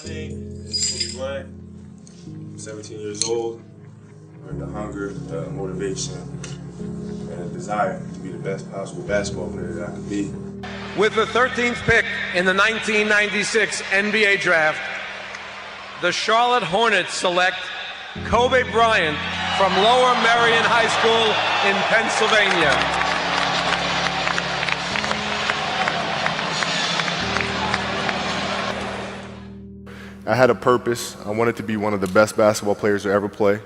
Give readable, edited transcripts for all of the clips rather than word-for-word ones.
My name is Bryantın. I'm 17 years old. With the hunger, the motivation, and the desire to be the best possible basketball player that I could be. With the 13th pick in the 1996 NBA Draft, the Charlotte Hornets select Kobe Bryant from Lower Merion High School in Pennsylvania. I had a purpose. I wanted to be one of the best basketball players to ever play.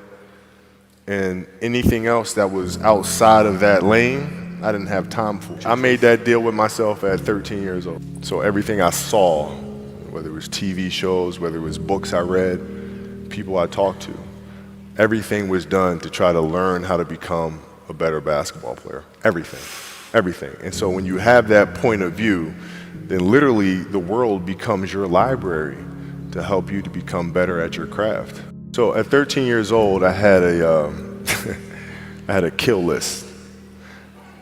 And anything else that was outside of that lane, I didn't have time for. I made that deal with myself at 13 years old. So everything I saw, whether it was TV shows, whether it was books I read, people I talked to, everything was done to try to learn how to become a better basketball player. Everything. And so when you have that point of view, then literally the world becomes your library to help you to become better at your craft. So at 13 years old, I had a I had a kill list.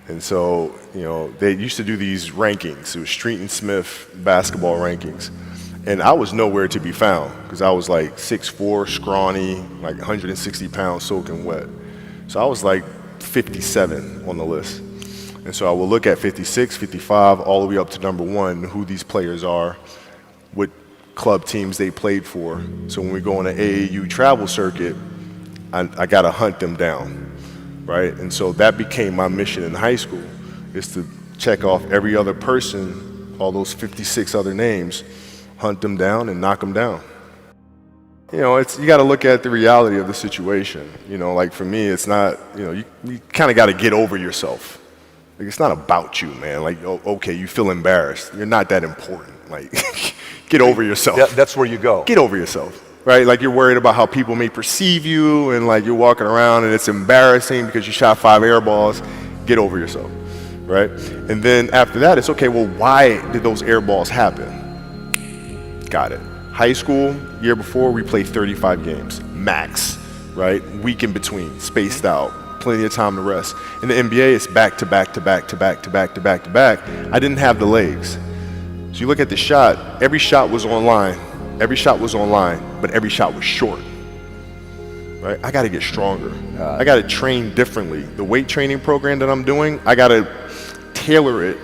And so, they used to do these rankings. It was Street and Smith basketball rankings. And I was nowhere to be found because I was like 6'4", scrawny, like 160 pounds soaking wet. So I was like 57 on the list. And so I will look at 56, 55, all the way up to number 1, who these players are, what club teams they played for. So when we go on an AAU travel circuit, I got to hunt them down, right? And so that became my mission in high school, is to check off every other person, all those 56 other names, hunt them down and knock them down. You got to look at the reality of the situation. Like for me, it's not, you kind of got to get over yourself. Like it's not about you, man. Like, okay, you feel embarrassed. You're not that important. Like, get over yourself. That's where you go. Get over yourself, right? Like you're worried about how people may perceive you, and like you're walking around and it's embarrassing because you shot 5 air balls. Get over yourself, right? And then after that, it's okay, well, why did those air balls happen? Got it. High school, year before, we played 35 games, max, right? Week in between, spaced out, plenty of time to rest. In the NBA, it's back to back to back to back to back to back to back. I didn't have the legs. So you look at the shot, every shot was online, but every shot was short, right? I gotta get stronger. I gotta train differently. The weight training program that I'm doing, I gotta tailor it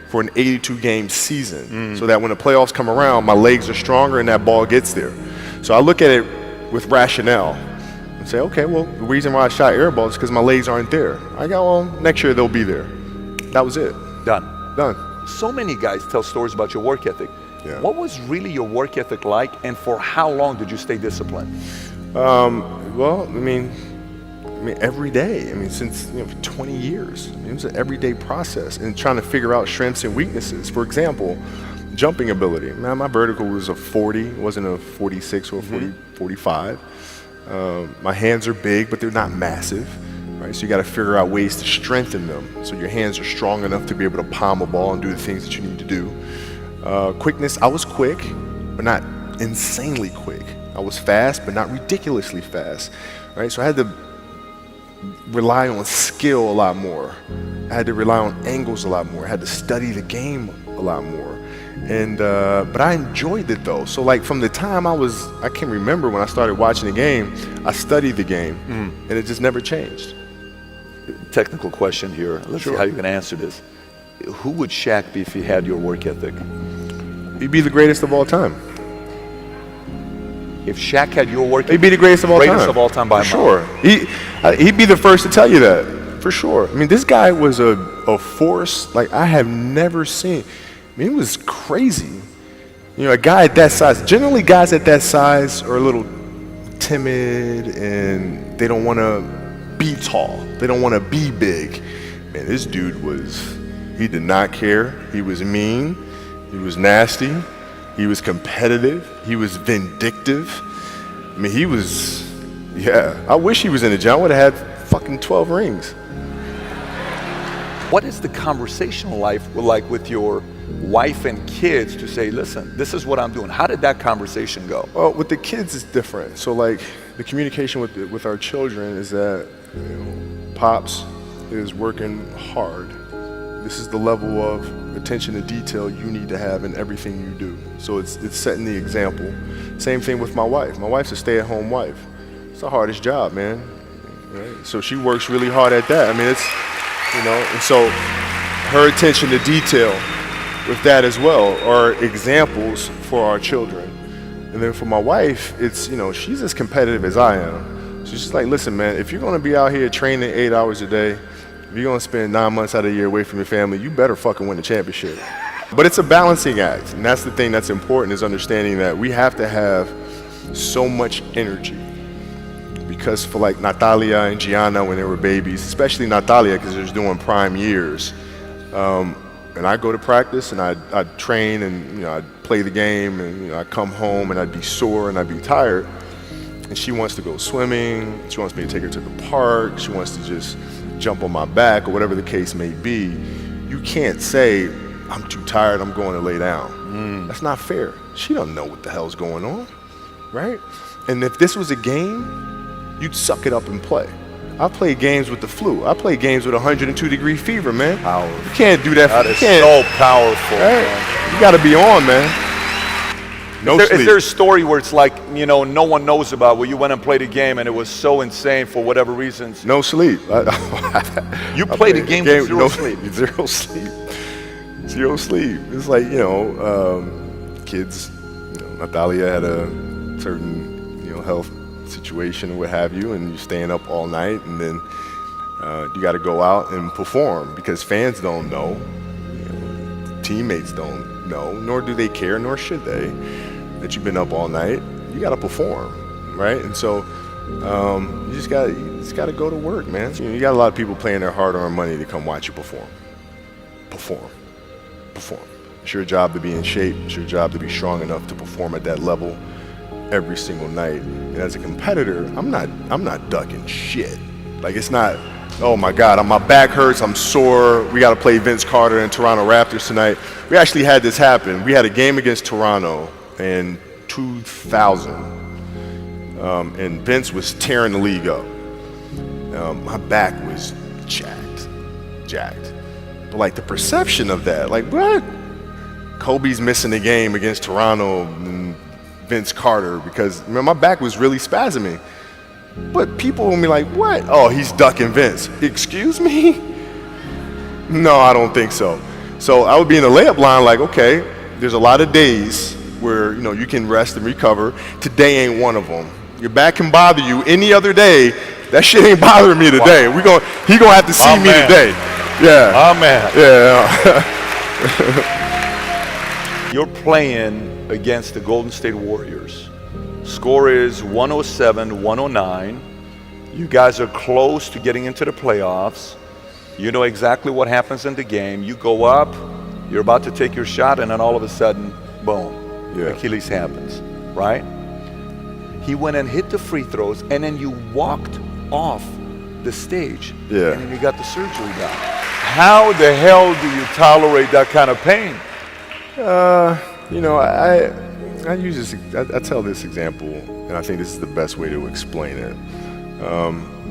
for an 82-game season so that when the playoffs come around, my legs are stronger and that ball gets there. So I look at it with rationale and say, okay, well, the reason why I shot air balls is because my legs aren't there. I go, well, next year they'll be there. That was it. Done. So many guys tell stories about your work ethic. Yeah. What was really your work ethic like, and for how long did you stay disciplined? Well, I mean, every day. Since for 20 years. It was an everyday process, and trying to figure out strengths and weaknesses. For example, jumping ability. Man, my vertical was a 40, it wasn't a 46 or a 45. My hands are big, but they're not massive. Right, so you got to figure out ways to strengthen them so your hands are strong enough to be able to palm a ball and do the things that you need to do. Quickness, I was quick, but not insanely quick. I was fast, but not ridiculously fast. Right, so I had to rely on skill a lot more. I had to rely on angles a lot more. I had to study the game a lot more. And but I enjoyed it though. So like from the time I can remember when I started watching the game, I studied the game, and it just never changed. Technical question here. Let's see how you can answer this. Who would Shaq be if he had your work ethic? He'd be the greatest of all time. If Shaq had your work ethic, he'd be the greatest of all time. Greatest of all time by a mile. He'd be the first to tell you that, for sure. This guy was a force like I have never seen. It was crazy. A guy at that size, generally guys at that size are a little timid and they don't want to be tall. They don't want to be big. Man, this dude he did not care. He was mean. He was nasty. He was competitive. He was vindictive. I wish he was in the gym. I would have had fucking 12 rings. What is the conversational life like with your wife and kids to say, listen, this is what I'm doing? How did that conversation go? Well, with the kids, it's different. So like the communication with our children is that Pops is working hard. this is the level of attention to detail you need to have in everything you do. So it's setting the example. Same thing with my wife. My wife's a stay-at-home wife. It's the hardest job, man. Right? So she works really hard at that. I mean, it's, and so her attention to detail with that as well are examples for our children. And then for my wife, it's, she's as competitive as I am. She's just like, listen, man, if you're gonna be out here training 8 hours a day, if you're gonna spend 9 months out of the year away from your family, you better fucking win the championship. But it's a balancing act, and that's the thing that's important, is understanding that we have to have so much energy. Because for like Natalia and Gianna when they were babies, especially Natalia because they're doing prime years, and I go to practice and I'd train and I'd play the game and I'd come home and I'd be sore and I'd be tired, and she wants to go swimming, she wants me to take her to the park, she wants to just jump on my back or whatever the case may be. You can't say, I'm too tired, I'm going to lay down. That's not fair. She doesn't know what the hell's going on, right? And if this was a game, you'd suck it up and play. I play games with the flu. I play games with 102-degree fever, man. Powerful. You can't do that. That is so powerful, right? man. You got to be on, man. No sleep. Is there a story where it's like, no one knows about, where you went and played a game and it was so insane for whatever reasons? No sleep. You played a game with zero sleep. Zero sleep. Zero sleep. It's like, kids, Natalia had a certain, health situation or what have you, and you're staying up all night, and then you got to go out and perform because fans don't know, teammates don't know, nor do they care, nor should they, that you've been up all night. You got to perform, right? And so you just got to go to work, man. You got a lot of people paying their hard-earned money to come watch you perform. It's your job to be in shape. It's your job to be strong enough to perform at that level every single night. And as a competitor, I'm not ducking shit. Like, it's not, oh my God, my back hurts, I'm sore, we got to play Vince Carter and Toronto Raptors tonight. We actually had this happen. We had a game against Toronto in 2000, and Vince was tearing the league up. My back was jacked. But like the perception of that, like, what? Kobe's missing the game against Toronto and Vince Carter because my back was really spasming. But people will be like, what? Oh, he's ducking Vince. Excuse me? No, I don't think so. So I would be in the layup line like, okay, there's a lot of days where you can rest and recover. Today ain't one of them. Your back can bother you any other day. That shit ain't bothering me today. Wow. He gonna have to see me today. Yeah. Oh man. Yeah. You're playing against the Golden State Warriors. Score is 107-109. You guys are close to getting into the playoffs. You know exactly what happens in the game. You go up, you're about to take your shot, and then all of a sudden, boom, Achilles happens, right? He went and hit the free throws, and then you walked off the stage, and then you got the surgery done. How the hell do you tolerate that kind of pain? I use this. I tell this example, and I think this is the best way to explain it.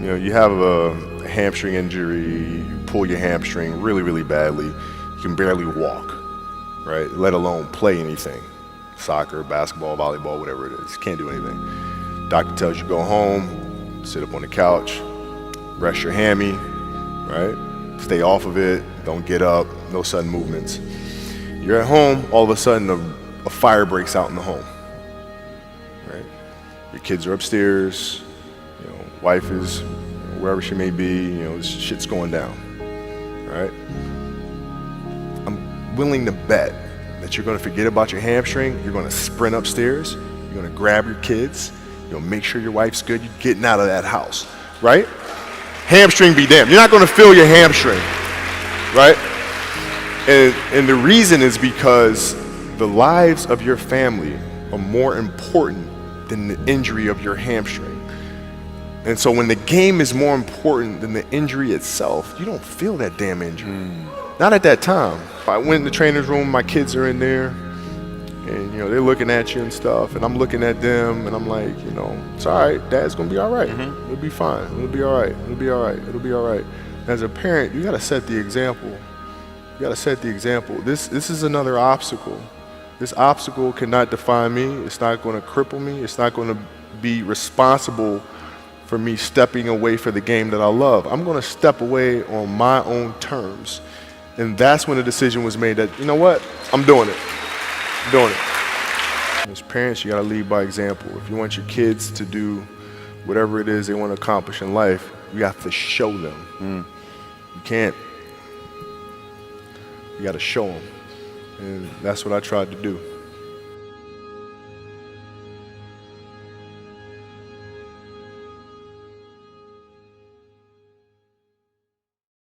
You have a hamstring injury, you pull your hamstring really, really badly. You can barely walk, right? Let alone play anything, soccer, basketball, volleyball, whatever it is. You can't do anything. Doctor tells you go home, sit up on the couch, rest your hammy, right? Stay off of it. Don't get up. No sudden movements. You're at home, all of a sudden a fire breaks out in the home, right? Your kids are upstairs, wife is wherever she may be, shit's going down, right? I'm willing to bet that you're gonna forget about your hamstring, you're gonna sprint upstairs, you're gonna grab your kids, make sure your wife's good, you're getting out of that house, right? Hamstring be damned. You're not gonna feel your hamstring, right? And the reason is because the lives of your family are more important than the injury of your hamstring. And so when the game is more important than the injury itself, you don't feel that damn injury. Not at that time. I went in the trainer's room, my kids are in there, and they're looking at you and stuff, and I'm looking at them, and I'm like, it's all right, Dad's gonna be all right. It'll be fine. It'll be all right. It'll be all right. It'll be all right. As a parent, you gotta set the example You got to set the example. This is another obstacle. This obstacle cannot define me. It's not going to cripple me. It's not going to be responsible for me stepping away for the game that I love. I'm going to step away on my own terms. And that's when the decision was made that, you know what, I'm doing it. I'm doing it. As parents, you got to lead by example. If you want your kids to do whatever it is they want to accomplish in life, you have to show them. You can't. You got to show them. And that's what I tried to do.